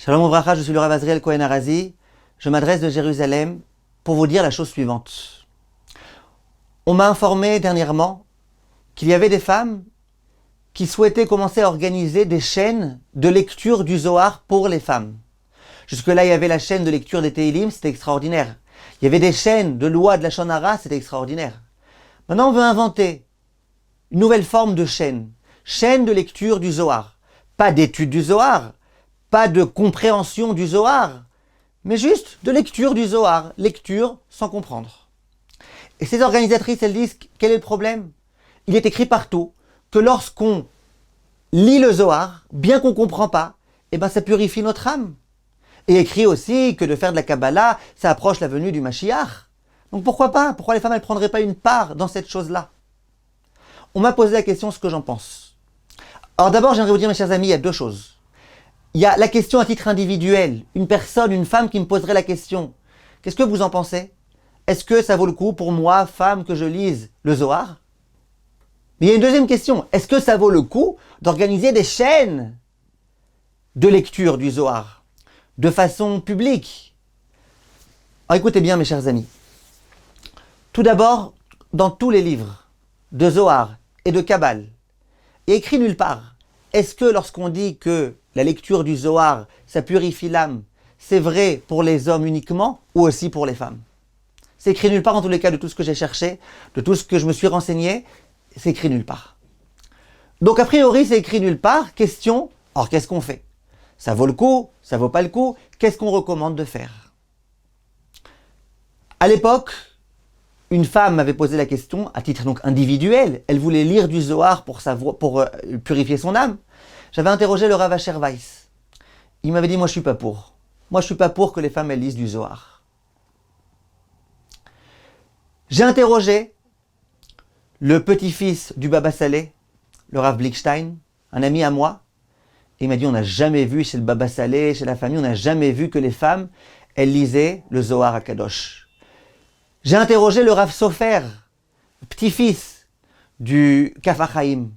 Shalom Ouvracha, je suis le Rav Azriel Cohen Arazi. Je m'adresse de Jérusalem pour vous dire la chose suivante. On m'a informé dernièrement qu'il y avait des femmes qui souhaitaient commencer à organiser des chaînes de lecture du Zohar pour les femmes. Jusque-là, il y avait la chaîne de lecture des Tehillim, c'était extraordinaire. Il y avait des chaînes de loi de la Lashon Hara, c'était extraordinaire. Maintenant, on veut inventer une nouvelle forme de chaîne. Chaîne de lecture du Zohar. Pas d'étude du Zohar, pas de compréhension du Zohar, mais juste de lecture du Zohar. Lecture sans comprendre. Et ces organisatrices, elles disent, quel est le problème? Il est écrit partout que lorsqu'on lit le Zohar, bien qu'on ne comprend pas, ça purifie notre âme. Et écrit aussi que de faire de la Kabbalah, ça approche la venue du Mashiach. Donc pourquoi pas? Pourquoi les femmes ne prendraient pas une part dans cette chose-là? On m'a posé la question ce que j'en pense. Alors d'abord, j'aimerais vous dire, mes chers amis, il y a deux choses. Il y a la question à titre individuel. Une personne, une femme qui me poserait la question. Qu'est-ce que vous en pensez? Est-ce que ça vaut le coup pour moi, femme, que je lise le Zohar? Mais il y a une deuxième question. Est-ce que ça vaut le coup d'organiser des chaînes de lecture du Zohar de façon publique? Alors écoutez bien, mes chers amis. Tout d'abord, dans tous les livres de Zohar et de Kabbale, il est écrit nulle part. Est-ce que lorsqu'on dit que la lecture du Zohar, ça purifie l'âme, c'est vrai pour les hommes uniquement ou aussi pour les femmes? C'est écrit nulle part en tous les cas de tout ce que j'ai cherché, de tout ce que je me suis renseigné, c'est écrit nulle part. Donc a priori c'est écrit nulle part, question, alors qu'est-ce qu'on fait? Ça vaut le coup, ça vaut pas le coup, qu'est-ce qu'on recommande de faire? À l'époque, une femme m'avait posé la question, à titre donc individuel, elle voulait lire du Zohar pour purifier son âme. J'avais interrogé le Rav Asher Weiss. Il m'avait dit, moi je suis pas pour. Moi je suis pas pour que les femmes elles lisent du Zohar. J'ai interrogé le petit-fils du Baba Saleh, le Rav Blickstein, un ami à moi. Et il m'a dit, on n'a jamais vu chez le Baba Saleh, chez la famille, on n'a jamais vu que les femmes, elles lisaient le Zohar à Kadosh. J'ai interrogé le Rav Sofer, petit-fils du Kaf HaChaim.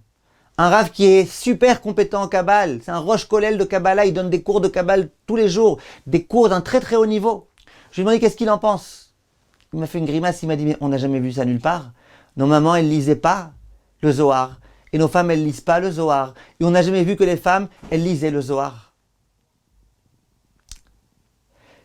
Un Rav qui est super compétent en Kabbale. C'est un Rosh Kollel de Kabbalah. Il donne des cours de Kabbale tous les jours. Des cours d'un très très haut niveau. Je lui ai demandé qu'est-ce qu'il en pense. Il m'a fait une grimace. Il m'a dit, mais on n'a jamais vu ça nulle part. Nos mamans, elles lisaient pas le Zohar. Et nos femmes, elles lisent pas le Zohar. Et on n'a jamais vu que les femmes, elles lisaient le Zohar.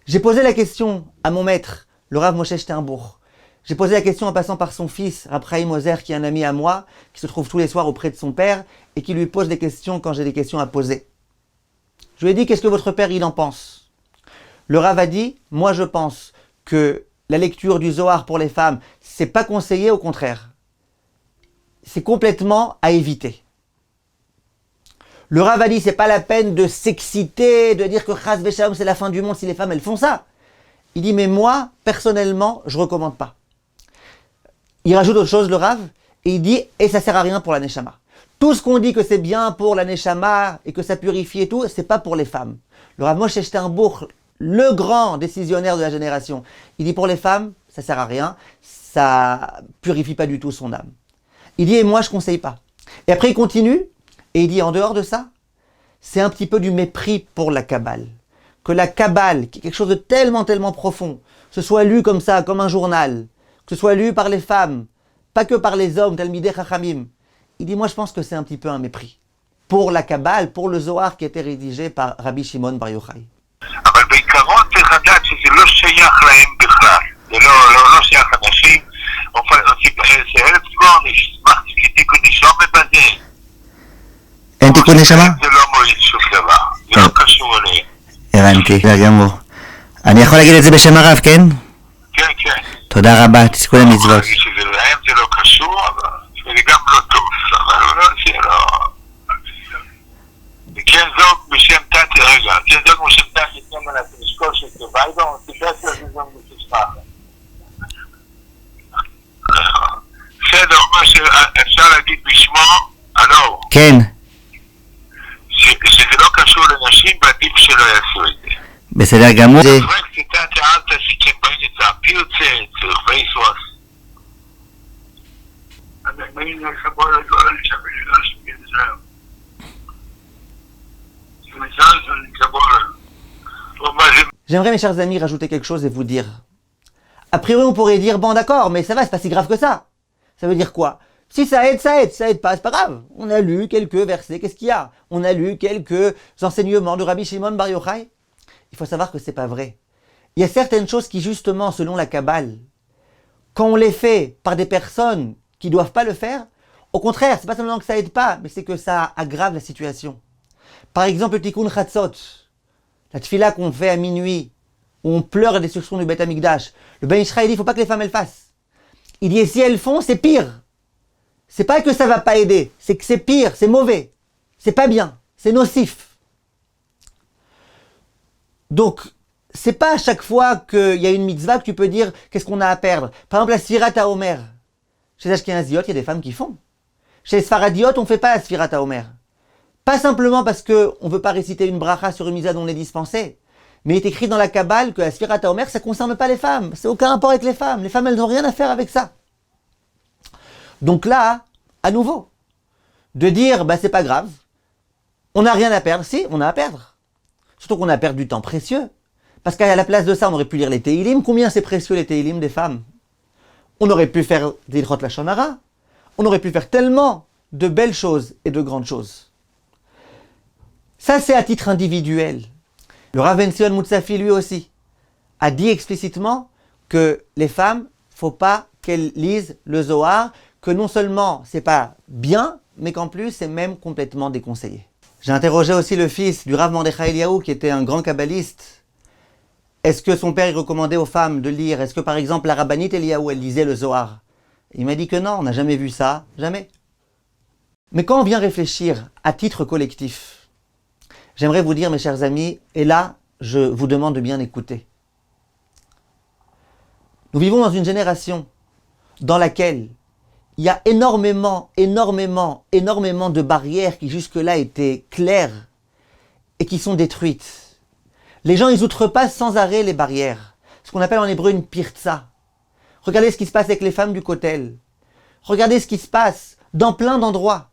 J'ai posé la question à mon maître, le Rav Moshe Sternbourg. J'ai posé la question en passant par son fils, Rav Chaim Ozer, qui est un ami à moi, qui se trouve tous les soirs auprès de son père, et qui lui pose des questions quand j'ai des questions à poser. Je lui ai dit, qu'est-ce que votre père il en pense? Le Rav a dit, moi je pense que la lecture du Zohar pour les femmes, c'est pas conseillé, au contraire. C'est complètement à éviter. Le Rav a dit, c'est pas la peine de s'exciter, de dire que Chas Veshalom c'est la fin du monde si les femmes elles font ça. Il dit, mais moi, personnellement, je recommande pas. Il rajoute autre chose, le Rav, et il dit, et ça sert à rien pour la Neshama. Tout ce qu'on dit que c'est bien pour la Neshama et que ça purifie et tout, c'est pas pour les femmes. Le Rav Moshe Sternbourg, le grand décisionnaire de la génération, il dit pour les femmes, ça sert à rien, ça purifie pas du tout son âme. Il dit, et moi je conseille pas. Et après il continue, et il dit, en dehors de ça, c'est un petit peu du mépris pour la Kabbale. Que la Kabbale, qui est quelque chose de tellement, tellement profond, se soit lu comme ça, comme un journal, que ce soit lu par les femmes, pas que par les hommes, Talmidei Chachamim. Il dit, moi je pense que c'est un petit peu un mépris. Pour la Kabbale, pour le Zohar qui a été rédigé par Rabbi Shimon Bar Yochai. אבל בעיקרון צריך לדעת שזה לא שייך להם בכלל. זה לא שייך אנשים. זה אלף כבר נשמח כתיקו נשום בזה. אין תיקון נשמה? זה לא מועיל שום דבר. זה לא קשור אליהם. הבנתי, זה גמור. אני יכול להגיד את זה בשם הרב, כן? כן, כן. תודה רבה, תזכו למצוות. שזה להם זה לא קשור, אבל זה גם לא טוב. אבל זה לא... כן זוג בשם תתי, רגע, כן זוג בשם תתי, כן מנסה לשקול שתביידו, סיפס לזה זוג בשמה. בסדר, מה שאפשר להגיד בשמו, הלו. כן. שזה לא קשור לנשים ועדיף שלא יעשו את זה. בסדר גמור. פרק ציטה תיארת שכן באים לצעפירצה, צריך וייסוס. אבל באים לחבור לדברים שבלילוש בישראל. שמזל זה לקבור J'aimerais, mes chers amis, rajouter quelque chose et vous dire. A priori, on pourrait dire, bon d'accord, mais ça va, c'est pas si grave que ça. Ça veut dire quoi? Si ça aide, ça aide. Si ça aide pas, c'est pas grave. On a lu quelques versets, qu'est-ce qu'il y a? On a lu quelques enseignements de Rabbi Shimon Bar Yochai. Il faut savoir que c'est pas vrai. Il y a certaines choses qui, justement, selon la Kabbale, quand on les fait par des personnes qui ne doivent pas le faire, au contraire, c'est pas seulement que ça aide pas, mais c'est que ça aggrave la situation. Par exemple, le Tikkun Chatzot, la tfila qu'on fait à minuit, où on pleure la destruction du Beth Amikdash. Le Ben Ishraï dit, il ne faut pas que les femmes elles fassent. Il dit, et si elles font, c'est pire. C'est pas que ça va pas aider, c'est que c'est pire, c'est mauvais. C'est pas bien, c'est nocif. Donc, c'est pas à chaque fois qu'il y a une mitzvah que tu peux dire qu'est-ce qu'on a à perdre. Par exemple, la Sfirat HaOmer. Chez les Ashkenaziyot, il y a des femmes qui font. Chez les Sfaradiyot, on ne fait pas la Sfirat HaOmer. Pas simplement parce qu'on ne veut pas réciter une bracha sur une mitzvah dont on est dispensé, mais il est écrit dans la Kabbale que la Sfirat HaOmer, ça ne concerne pas les femmes. C'est aucun rapport avec les femmes. Les femmes, elles n'ont rien à faire avec ça. Donc là, à nouveau, de dire, c'est pas grave, on n'a rien à perdre. Si, on a à perdre. Surtout qu'on a perdu du temps précieux. Parce qu'à la place de ça, on aurait pu lire les Tehillim. Combien c'est précieux les Tehillim des femmes? On aurait pu faire des Ilchot Lashon Hara. On aurait pu faire tellement de belles choses et de grandes choses. Ça, c'est à titre individuel. Le Rav Ben Sion Moutsafi, lui aussi, a dit explicitement que les femmes, faut pas qu'elles lisent le Zohar, que non seulement c'est pas bien, mais qu'en plus c'est même complètement déconseillé. J'ai interrogé aussi le fils du Rav Mordechai Eliaou, qui était un grand kabbaliste. Est-ce que son père il recommandait aux femmes de lire? Est-ce que par exemple la rabbinite Eliaou, elle lisait le Zohar? Il m'a dit que non, on n'a jamais vu ça, jamais. Mais quand on vient réfléchir à titre collectif, j'aimerais vous dire, mes chers amis, et là, je vous demande de bien écouter. Nous vivons dans une génération dans laquelle il y a énormément de barrières qui jusque-là étaient claires et qui sont détruites. Les gens, ils outrepassent sans arrêt les barrières. Ce qu'on appelle en hébreu une pirtsa. Regardez ce qui se passe avec les femmes du kotel. Regardez ce qui se passe dans plein d'endroits.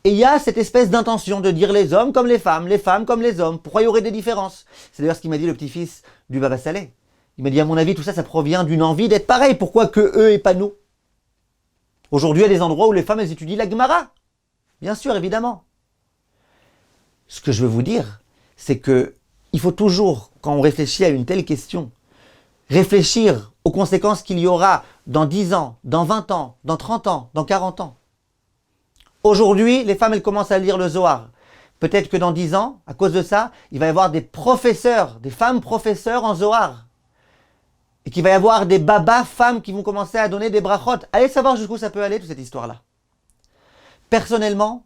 Et il y a cette espèce d'intention de dire les hommes comme les femmes comme les hommes. Pourquoi il y aurait des différences? C'est d'ailleurs ce qu'il m'a dit le petit-fils du Baba Saleh. Il m'a dit, à mon avis, tout ça, ça provient d'une envie d'être pareil. Pourquoi que eux et pas nous? Aujourd'hui, il y a des endroits où les femmes, elles étudient la Gemara. Bien sûr, évidemment. Ce que je veux vous dire, c'est que il faut toujours, quand on réfléchit à une telle question, réfléchir aux conséquences qu'il y aura dans 10 ans, dans 20 ans, dans 30 ans, dans 40 ans. Aujourd'hui, les femmes, elles commencent à lire le Zohar. Peut-être que dans 10 ans, à cause de ça, il va y avoir des professeurs, des femmes professeurs en Zohar. Et qu'il va y avoir des babas femmes qui vont commencer à donner des brachot. Allez savoir jusqu'où ça peut aller, toute cette histoire-là. Personnellement,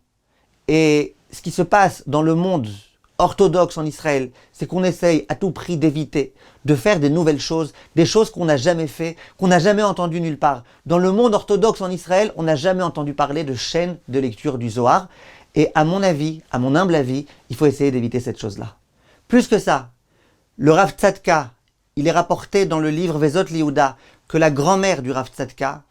et ce qui se passe dans le monde orthodoxe en Israël, c'est qu'on essaye à tout prix d'éviter de faire des nouvelles choses, des choses qu'on n'a jamais fait, qu'on n'a jamais entendues nulle part. Dans le monde orthodoxe en Israël, on n'a jamais entendu parler de chaîne de lecture du Zohar. Et à mon avis, à mon humble avis, il faut essayer d'éviter cette chose-là. Plus que ça, le Rav Tzadka, il est rapporté dans le livre Vezot Liouda que la grand-mère du Rav Tzadka,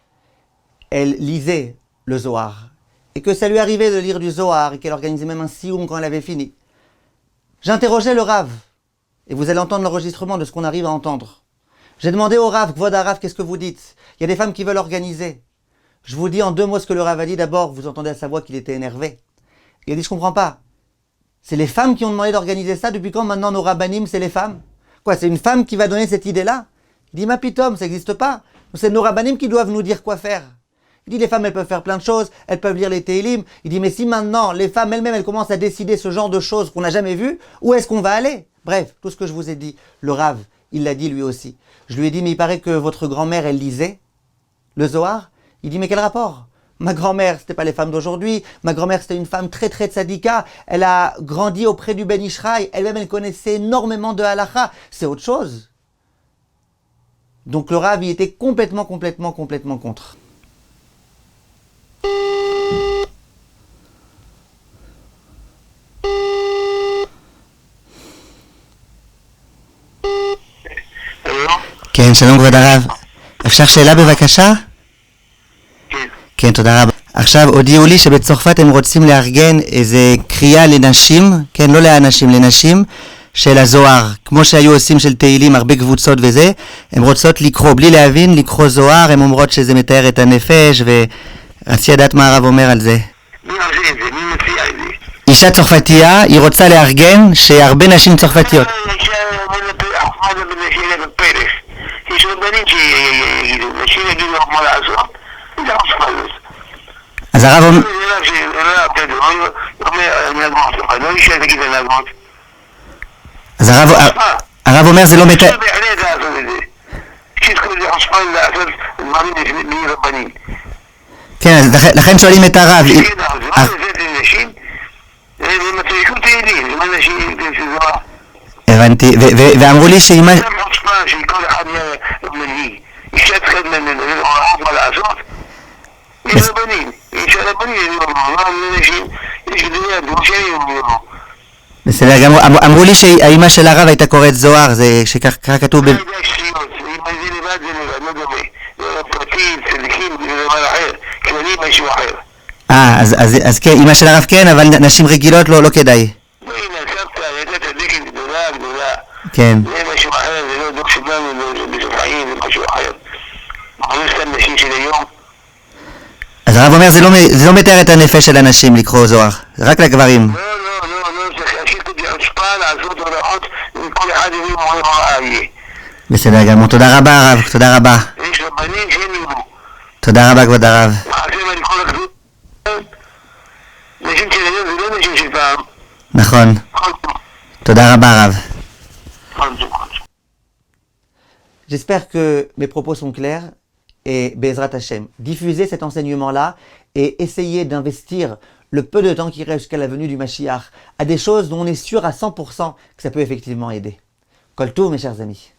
elle lisait le Zohar. Et que ça lui arrivait de lire du Zohar et qu'elle organisait même un sioum quand elle avait fini. J'interrogeais le Rav, et vous allez entendre l'enregistrement de ce qu'on arrive à entendre. J'ai demandé au Rav, Kvod Rav, qu'est-ce que vous dites? Il y a des femmes qui veulent organiser. Je vous dis en 2 mots ce que le Rav a dit. D'abord, vous entendez à sa voix qu'il était énervé. Il a dit, je comprends pas. C'est les femmes qui ont demandé d'organiser ça. Depuis quand maintenant nos rabbanim, c'est les femmes? Quoi, c'est une femme qui va donner cette idée-là? Il dit, ma pitom, ça n'existe pas. C'est nos rabbanim qui doivent nous dire quoi faire. Il dit, les femmes, elles peuvent faire plein de choses, elles peuvent lire les Tehillim. Il dit, mais si maintenant, les femmes elles-mêmes, elles commencent à décider ce genre de choses qu'on n'a jamais vues, où est-ce qu'on va aller? Bref, tout ce que je vous ai dit, le Rav, il l'a dit lui aussi. Je lui ai dit, mais il paraît que votre grand-mère, elle lisait le Zohar. Il dit, mais quel rapport? Ma grand-mère, c'était pas les femmes d'aujourd'hui. Ma grand-mère, c'était une femme très très tzadika. Elle a grandi auprès du Ben Ishraï. Elle-même, elle connaissait énormément de halakha. C'est autre chose. Donc le Rav, il était complètement contre. כן, שלום כבוד הרב. אפשר שאלה בבקשה? כן, תודה רבה. עכשיו הודיעו לי שבצרפת הם רוצים לארגן איזה קריאה לנשים, כן, לא לאנשים, לנשים, של הזוהר, כמו שהיו עושים של תהילים, הרבה קבוצות וזה, הן רוצות לקרוא, בלי להבין, לקרוא זוהר, הן אומרות שזה מתאר את הנפש, ורציתי לדעת מה הרב אומר על זה. מי עושה את זה? מי מציע את זה? אישה צרפתייה, היא רוצה לארגן שהרבה נשים צרפתיות. אישה חוכמה בנשים בפרס. יש רבנים שיגידו, נשים יגידו לך מה לעשות, זה חוכמה הזאת. אז הרב אומר... לא אישה תגיד לנהגות. אז הרב אומר זה לא מתאר... אפשר בהחלט לעשות את זה. שתקול זה חוכמה לעשות דברים בלי רבנים. כן, אז לכן שואלים את הרב... כן, זה מה זה לנשים? זה מצליחים תהילים, זה מה נשים, זה זוהר. הבנתי, ואמרו לי שאמא... זה חוצפה שכל אחד יהיה מנהיג. אישה צריכה לראות מה לעשות. יש רבנים, יש רבנים, יש גדולי הדרושים, בסדר, גם אמרו לי שהאמא של הרב הייתה קוראת זוהר, זה שככה כתוב ב... לא יודע שטויות, אם זה לבד זה לבד, לא דומה. זה פרטים, צדיקים, זה דבר אחר, כללי משהו אחר. אז כן, אמא של הרב כן, אבל נשים רגילות לא כדאי. הנה, סבתא, הייתה צדיקת גדולה. כן. זה משהו אחר, זה לא דוח שלנו, זה בסוף חיים, זה משהו אחר. אנחנו לא סתם נשים של היום. אז הרב אומר זה לא מתאר את הנפש של הנשים לקרוא זוהר, רק לגברים. לא, צריך להשאיר את החוצפה, לעשות הוראות, וכל אחד יביא מה יהיה. בסדר גמור, תודה רבה הרב, תודה רבה. יש רבנים שאין יבוא. תודה רבה כבוד הרב. אחרי מה לכל הגדול, נשים של היום זה לא נשים של פעם. נכון. תודה רבה הרב. J'espère que mes propos sont clairs et Bezrat Hashem, diffusez cet enseignement-là et essayez d'investir le peu de temps qui reste jusqu'à la venue du Mashiach à des choses dont on est sûr à 100% que ça peut effectivement aider. Kol Tov, mes chers amis.